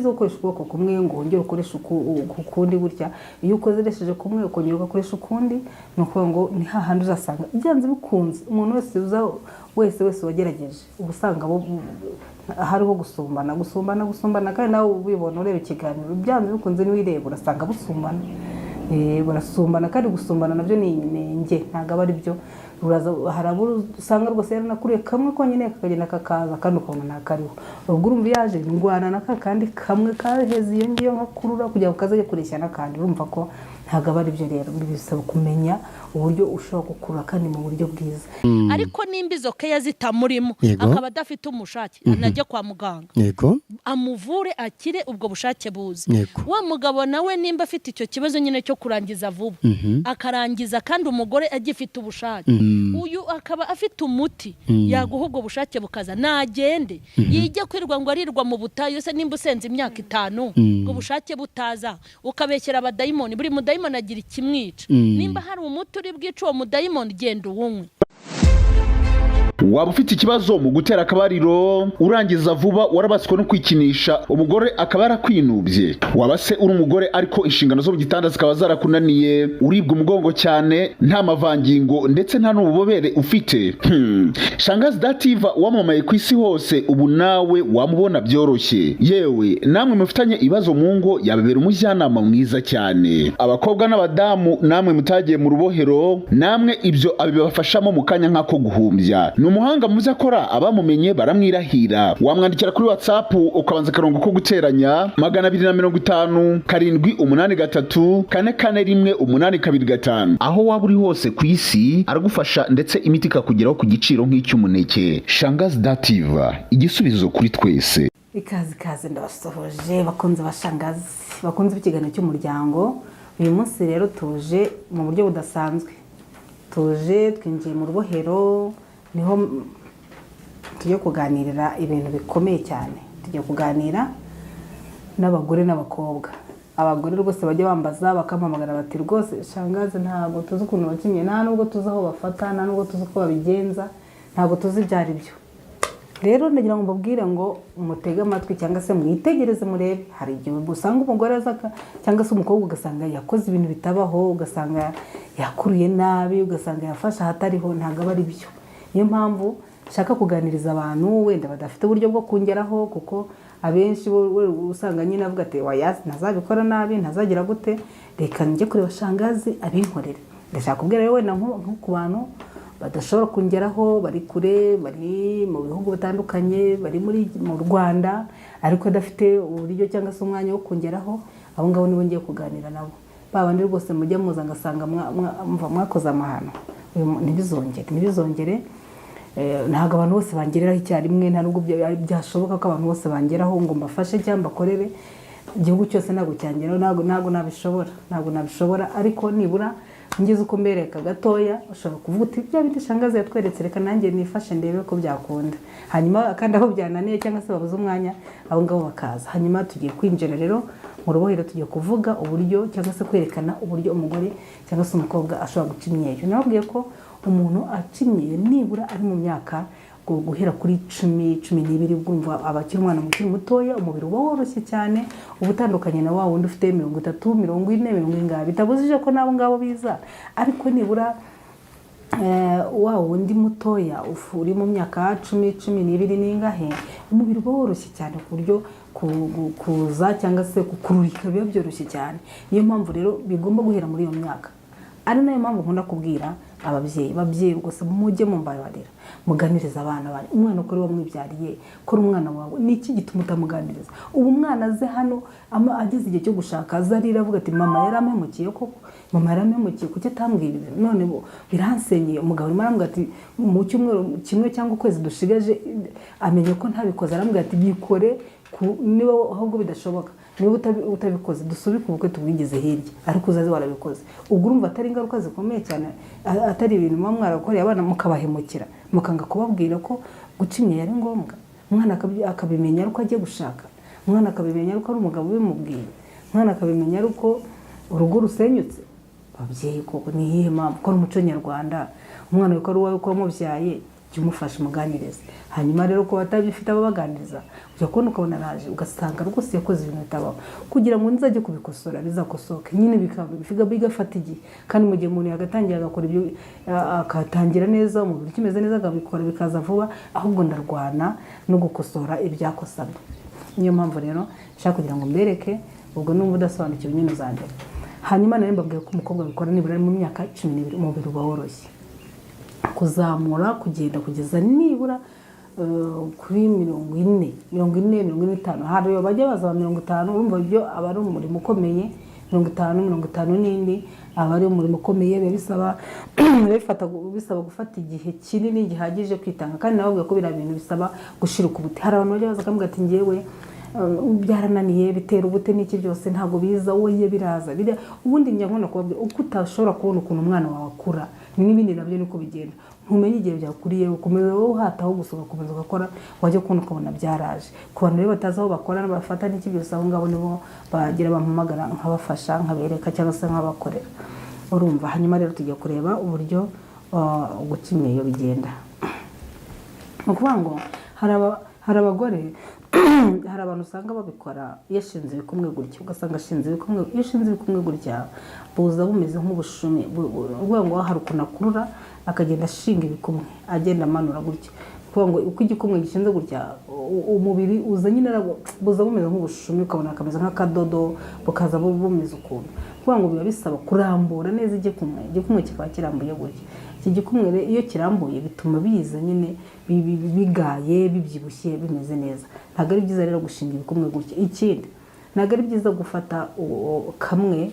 Izo ukoresha ukuboko kumwe ngo wongere ukoresha ukundi gutya, iyo ukoresheje kumwe ukongera ugakoresha ukundi, nuko ngo ni hahandi uzasanga byanze bikunze umuntu wese wagerageje ubusanga hariho gusumbana kandi nawe ubibona ureba ikiganiro byanze bikunze niwireba urasanga busumbana. Barasumbana kandi gusumbana nabyo ni inenge ntago aba ari byo. Harabura usanga rwose yaranakuriye kamwe konyine kakagenda kakaza kandi ukabona nakariho. Ubwo urumva yaje ngwana naka kandi kamwe kaheze iyo ngiyo nkakurura kujya ukazaje kureshya nakandi, urumva ko ntago aba ari byo. Rero bisaba kumenya uburyo ushobora gukura kandi mu buryo bwiza. Ariko nimba izo keya zitamurimo akaba adafite umushake anajye kwa muganga, yego amuvure akire ubwo bushake buze. Wa mugabo nawe nimba afite icyo kibazo nyine cyo kurangiza vuba akarangiza kandi umugore agifite ubushake, uyu akaba afite umuti yaguha ubwo bushake bukaza, nagende yijye kwirwa ngo arirwa mu butayu se nimba usenze imyaka 5 ubwo bushake butaza ukabekera abadayimoni. Buri mudayimoni agira ikimwica, nimba hari umuti uri bwica uwo mudayimoni genda uwunywe. Waba ufite ikibazo mu gutera akabariro, urangiza vuba, warabaswe no kwikinisha, umugore akaba yarakwinubye, waba se uri umugore ariko inshingano zo mu gitanda zikaba zarakunaniye, uribwa umugongo cyane, nta mavangingo ndetse nta n'ububobere ufite, Shangazi Dativa wamamaye ku isi hose, ubu nawe wamubona byoroshye. Yewe namwe mufitanye ibibazo mu ngo yababera umujyanama mwiza cyane. Abakobwa n'abadamu namwe mutagiye mu rubohero, namwe ibyo abibafashamo mu kanya nk'ako guhumbya. Umuhanga muzi akora, abamumenye baramwirahira. Wamwandikira kuri WhatsApp ukabanza karongo ko guteranya 250 783 441 825. Aho waba uri hose ku isi aragufasha ndetse imiti ikakugeraho ku giciro nk'icy'umuneke. Shangazi Dativa, igisubizo kuri twese. Ikaze ndabasohoje bakunze bashangazi, bakunze ikiganiro cy'umuryango. Uyu munsi rero tuje mu buryo budasanzwe, tuje twinjiye mu rubohero, niho tujye kuganirira ibintu bikomeye cyane. Tujye kuganira n'abagore n'abakobwa. Abagore rwose bajya bambaza bakampamagara bati rwose Shangazi ntabwo tuzi ukuntu bakimye, nta nubwo tuzi aho bafata, nta nubwo tuzi uko babigenza, ntabwo tuzi byari byo. Rero ndagira ngo mbabwire ngo mutege amatwi cyangwa se mwitegereze murebe. Hari igihe usanga umugore azaka cyangwa se umukobwa ugasanga yakoze ibintu bitabaho, ugasanga yakuruye nabi, ugasanga yafasha hatariho, ntago aba ari byo. Niyo mpamvu shaka kuganiriza abantu wenda badafite uburyo bwo kongeraho, kuko abenshi usanga nyine avuga ati waya ntazabikora nabi, ntazagira gute, reka njye kureba Shangazi abinkorere. Ndashaka kubwira rero wenda nko ku bantu badashobora kongeraho, bari kure, bari mu bihugu bitandukanye, bari mu Rwanda ariko adafite uburyo cyangwa se umwanya wo kongeraho, abo ngabo nibo ngiye kuganira nabo. Babandi rwose mujya muza ngasanga mwakoze amahano. Ntibizongere. Ntago abantu bose bangereraho icyarimwe, nta nubwo byashoboka ko abantu bose bangeraho ngo mbafashe cyangwa bakorere. Igihugu cyose ntago cyangeraho, ntago nabishobora, ariko nibura ngeze uko mbereka gatoya ushobora kuvuga uti bya bindi Shangazi yatweretse, reka nanjye nifashe ndebe ko byakunda. Hanyuma kandi aho byananiye cyangwa se babuze umwanya, abo ngabo bakaza. Hanyuma tugiye kwinjira rero mu rubohero, tugiye kuvuga uburyo cyangwa se kwerekana uburyo umugore cyangwa se umukobwa ashobora guca imyeyo. Nababwiye ko umuntu aca imyeyo nibura ari mu myaka guhera kuri 10-12, ubwo abakiri umwana mukiri mutoya, umubiri uba woroshye cyane, ubutandukanye na wa wundi ufite 30, 40, 40. Bitabuzije ko nabo ngabo biza, ariko nibura wa wundi mutoya uri mu myaka 10-12 n'ingahe, umubiri uba woroshye cyane ku buryo kuza cyangwa se kukururika biba byoroshye cyane. Niyo mpamvu rero bigomba guhera muri iyo myaka. Ari nayo mpamvu nkunda kubwira ababyeyi rwose mujye mumbabarira, muganiriza abana bari. Umwana ukuri wamwibyariye, kora umwana wawe, niki gituma utamuganiriza? Ubu umwana aze hano ageze igihe cyo gushaka, azarira avuga ati mama yarampemukiye koko, mama yarampemukiye kuki atambwira ibintu, none biransenyeye. Umugabo arimo arambwira ati mu cyumweru kimwe cyangwa ukwezi dushigaje amenye ko ntabikoze, arambwira ati bikore niba ahubwo bidashoboka, niba utabikoze dusubike ubukwe tubwigeze hirya, ariko uzaze warabikoze. Ubwo urumva atari ingaruka zikomeye cyane, atari ibintu muba mwarakoreye abana mukabahemukira, mukanga kubabwira ko guca imyeyo ari ngombwa. Umwana akabimenya ariko agiye gushaka, umwana akabimenya ariko ari umugabo ubimubwiye, umwana akabimenya ariko urugo rusenyutse. Babyeyi koko ni iyihe mpamvu? Ko umuco nyarwanda umwana yuko ari uwawe ko wamubyaye jya umufasha umuganirize. Hanyuma rero ko batabifite ababaganiriza ujya kubona ukabona araje ugasanga rwose yakoze ibintu bitabaho, kugira ngo nizajye kubikosora bizakosoke nyine bigafata igihe, kandi mu gihe umuntu yagatangira agakora ibyo akatangira neza umubiri kimeze neza akabikora bikaza vuba, ahubwo ndarwana no gukosora ibyakosabye. Niyo mpamvu rero nshaka kugira ngo mbereke, ubwo numva udasobanukiwe nyine uzandeba. Hanyuma nari mbabwiye ko umukobwa bikora nibura mu myaka 12 umubiri uba woroshye, kuzamura kugenda kugeza nibura kuri 40, 45. Hari bajya baza 50, urumva ibyo aba ari umurimo ukomeye. 50 n'indi aba ari umurimo ukomeye, bisaba gufata igihe kinini gihagije kwitanga, kandi nawe ko bira bintu bisaba gushirika ubute. Hari abantu bajya baza kambwira ati ngewe byarananiye bitera ubute n'iki byose ntago biza, wowe biraza ubundi njya nkona kubabwira uko utashobora kubona ukuntu umwana wawe akura, n'ibindi nabyo niko bigenda. Ntumenye igihe byakuriye ukomeza wowe uhataho gusohoka ukomeza ugakora, wajya kubona ukabona byaraje. Ku bantu rero batazi aho bakora bafata n'iki byose, aho ngabo nibo bagira bampamagara nkabafasha nkabereka cyangwa se nkabakorera, urumva. Hanyuma rero tujya kureba uburyo gukimyeyo bigenda. Ukuvuga ngo hari abagore hari abantu usanga babikora yashinze ibikumwe gutya, ugasanga ashinze ibikumwe, iyo ashinze ibikumwe gutya buza bumeze nk'ubushumi, uvuga ngo hari ukuntu akurura akagenda ashinga ibikumwe agenda amanura gutya. Kuvuga ngo uko igikumwe gishinze gutya umubiri uza nyine buza bumeze nk'ubushumi, ukabona akameze nk'akadodo bukaza bumeze ukuntu. Kuvuga ngo biba bisaba kurambura neza igikumwe kikaba kirambuye gutya. Iki gikumwe rero iyo kirambuye bituma biza nyine bigaye bibyibushye bimeze neza. Ntabwo ari byiza rero gushinga ibikumwe gutya. Ikindi ntabwo ari byiza gufata kamwe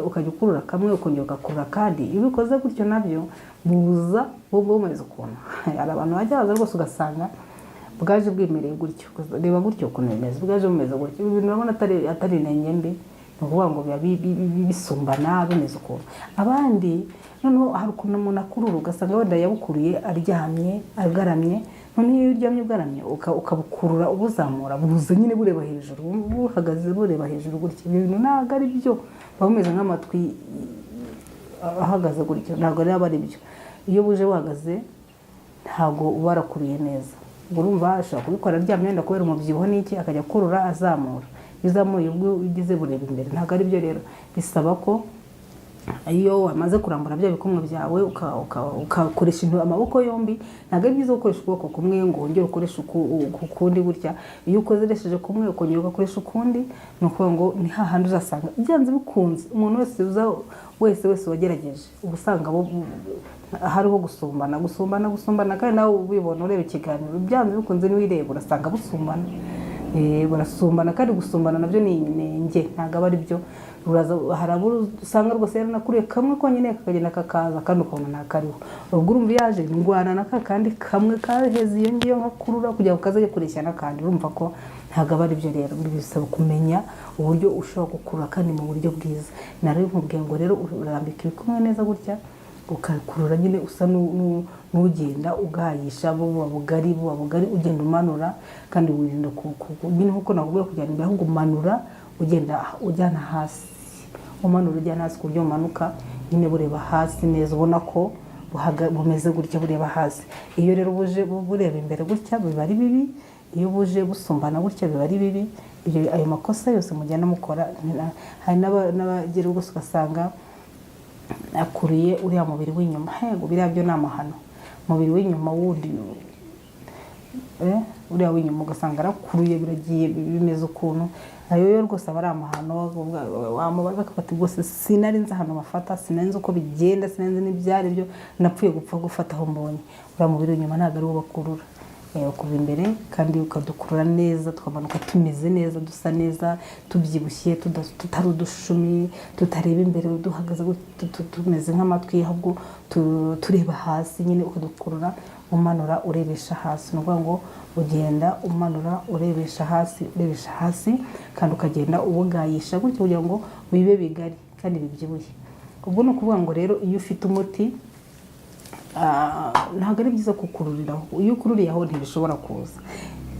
ukajya ukurura kamwe ukongera ugakurura kandi, iyo ubikoze gutyo nabyo buza bumeze ukuntu. Hari abantu bajya baza rwose ugasanga bwaje bwemereye gutyo, reba gutyo ukuntu bimeze, bwaje bumeze gutyo. Ibi bintu urabona atari intenge mbi, ni ukuvuga ngo bisumbana bimeze ukuntu. Abandi noneho hari ukuntu umuntu akurura ugasanga wenda yabukuruye aryamye agaramye, noneho iyo uryamye ugaramye ukabukurura ubuzamura buza nyine bureba hejuru, buhagaze bureba hejuru gutya. Ibi bintu ntabwo ari byo, bameze nk'amatwi ahagaze gutyo, ntabwo rero ari byo. Iyo buje buhagaze ntabwo ubarakuruye neza. Urumva ashobora kubikora aryamye wenda kubera umubyibuho n'iki, akajya kurura azamura, izamuye ubwo ugize bureba imbere. Ntabwo ari byo rero, bisaba ko iyo wamaze kurambura bya bikumwe byawe ukakoresha amaboko yombi. Ntabwo ari byiza gukoresha ukuboko kumwe ngo wongere ukoresha ukundi gutya. Iyo ukoresheje kumwe ukongera ugakoresha ukundi, ni ukuvuga ngo ni hahandi uzasanga byanze bikunze. Umuntu wese wagerageje uba usanga hariho gusumbana, kandi nawe ubibona ureba ikiganiro byanze bikunze niwireba urasanga busumbana. Barasumbana, kandi gusumbana nabyo ni inenge, ntabwo aba ari byo. Hari abo usanga rwose yaranakuriye kamwe konyine kakagenda kakaza kandi ukabona ntakariho. Ubwo urumva yaje ndwana na kandi kamwe kaheze iyo ngiyo nkakurura kugira ngo kazajye kureshya n'akandi. Urumva ko ntabwo aba ari byo rero. Bisaba kumenya uburyo ushobora gukurura kandi mu buryo bwiza. Nari nkubwiye ngo rero urambika ibikumwe neza gutya ukakurura nyine usa n'ugenda ugayisha buba bugari ugenda umanura, kandi wirinda nyine nkuko nakubwiye kujyana imbere, ahubwo umanura ugenda ujyana hasi, umanura ujyana hasi ku buryo umanuka nyine bureba hasi neza, ubona ko bumeze gutya bureba hasi. Iyo rero buje bureba imbere gutya biba ari bibi, iyo buje busumbana gutya biba ari bibi. Ayo makosa yose mugenda mukora. Hari n'abagera rwose ugasanga akuriye uriya mubiri w'inyuma, hego biriya byo ni amahano. Umubiri w'inyuma wundi uriya w'inyuma ugasanga arakuruye biragiye bimeze ukuntu, ayo yo rwose aba ari amahano. Wamubaza akafata rwose sinari nzi ahantu bafata, sinari nzi uko bigenda, sinari nzi n'ibyari byo, napfuye gupfa gufata aho mbonye. Uriya mubiri w'inyuma ntabwo ari wo bakurura. Kuva imbere kandi ukadukurura neza, tukamanuka tumeze neza, dusa neza, tubyibushye, tutari udushumi, tutareba imbere duhagaze tumeze nk'amatwi, ahubwo tureba hasi nyine, ukadukurura umanura urebesha hasi. Ni ukuvuga ngo ugenda umanura urebesha hasi kandi ukagenda ubugayisha gutyo kugira ngo bibe bigari kandi bibyibushye. Ubwo ni ukuvuga ngo rero iyo ufite umuti ntabwo ari byiza kukururiraho. Iyo ukururiye aho ntibishobora kuza.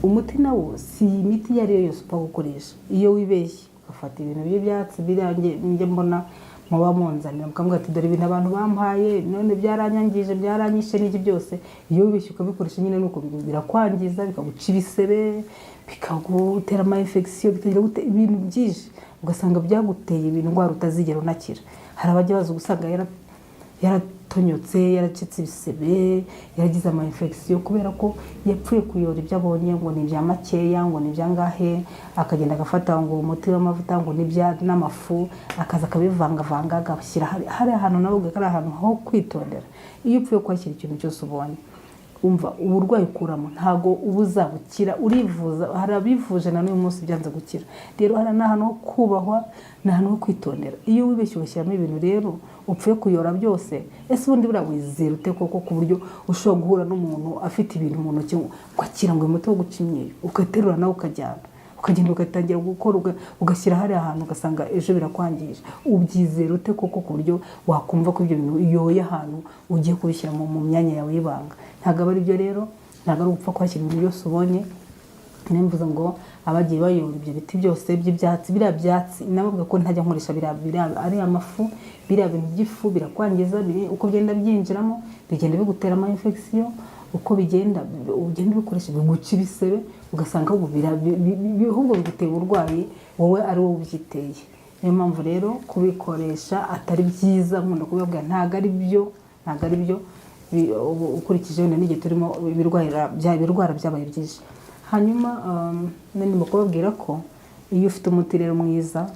Umuti nawo si imiti iyo ari yo yose upfa gukoresha. Iyo wibeshye ugafata ibintu by'ibyatsi birange njye mbona muba munzanira mukamubwira ati dore ibintu abantu bampaye none byaranyangije byaranyishe n'iki byose iyo wibeshye ukabikoresha nyine nuko birakwangiza bikaguca ibisebe bikagutera ama infection bikagira ibintu byinshi ugasanga byaguteye ibintu ndwara utazigera unakira. Hari abajya baza gusanga yaratonyotse yaracitse ibisebe yaragize ama infection kubera ko yapfuye kuyora ibyo abonye ngo ni bya makeya ngo ni bya ngahe akagenda agafata ngo umuti w'amavuta ngo ni bya n'amafu akaza akabivanga agashyira hari ahantu nawe ugakara ahantu ho kwitondera. Iyo upfuye kwakira ikintu cyose ubonye umva uburwayi ukuramo ntago ubuzabukira urivuza. Hari abivuje na n'uyu munsi byanze gukira. Rero hari n'ahantu ho kubahwa n'ahantu ho kwitondera. Iyo wibeshye ugashyiramo ibintu rero upfuye kuyora byose ese ubundi buriya wizera ute koko ku buryo ushobora guhura n'umuntu afite ibintu mu ntoki ukakira ngo umuti wo guca imyeyo ugaterura nawe ukajyana ukagenda ugatangira gukora ugashyira hari ahantu ugasanga ejo birakwangije. Ubyizera ute koko ku buryo wakumva ko ibyo bintu iyoye ahantu ugiye kubishyira mu myanya yawe y'ibanga. Ntabwo aba ari byo rero, ntabwo ari upfa kwakira ibintu byose ubonye. Nemvuze ngo abagiye bayora ibyo biti byose by'ibyatsi biriya byatsi nabavuga ko ntajya nkoresha biriya ari amafu biriya bintu by'ifu birakwangiza uko bigenda byinjiramo bigenda bigutera ama infection uko ugenda bikoresha biguca ibisebe ugasanga ahubwo biguteye uburwayi wowe ari wowe ubyiteye. Niyo mpamvu rero kubikoresha atari byiza nkunda kubibabwira ntabwo ari byo ukurikije wenda n'igihe turimo ibirwara byabaye byinshi. Hanyuma ndimo kubabwira ko iyo ufite umuti rero mwiza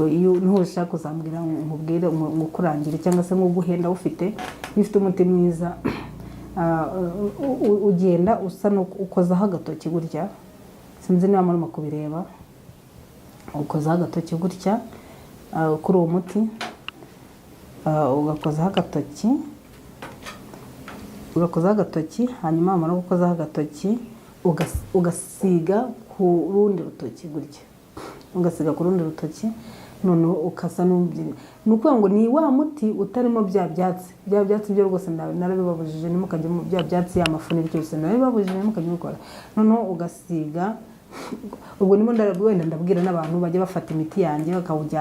iyo ntushaka kuzambwira nkubwire ngukurangire cyangwa se nguguhenda ufite iyo ufite umuti mwiza ugenda usa ukozaho agatoki gutya sinzi niba murimo kubireba ukozaho agatoki gutya kuri uwo muti ugakozaho agatoki hanyuma wamara gukozaho agatoki ugasiga ku rundi rutoki gutya ugasiga ku rundi rutoki noneho ukasa n'ubyina. Ni ukuvuga ngo ni wa muti utarimo bya byatsi byo rwose narabibabujije nimukajyamo bya byatsi y'amafu n'ibyo narabibabujije nimukajya mukora. Noneho ugasiga ubwo nimo wenda ndabwira n'abantu bajya bafata imiti yanjye bakawujyana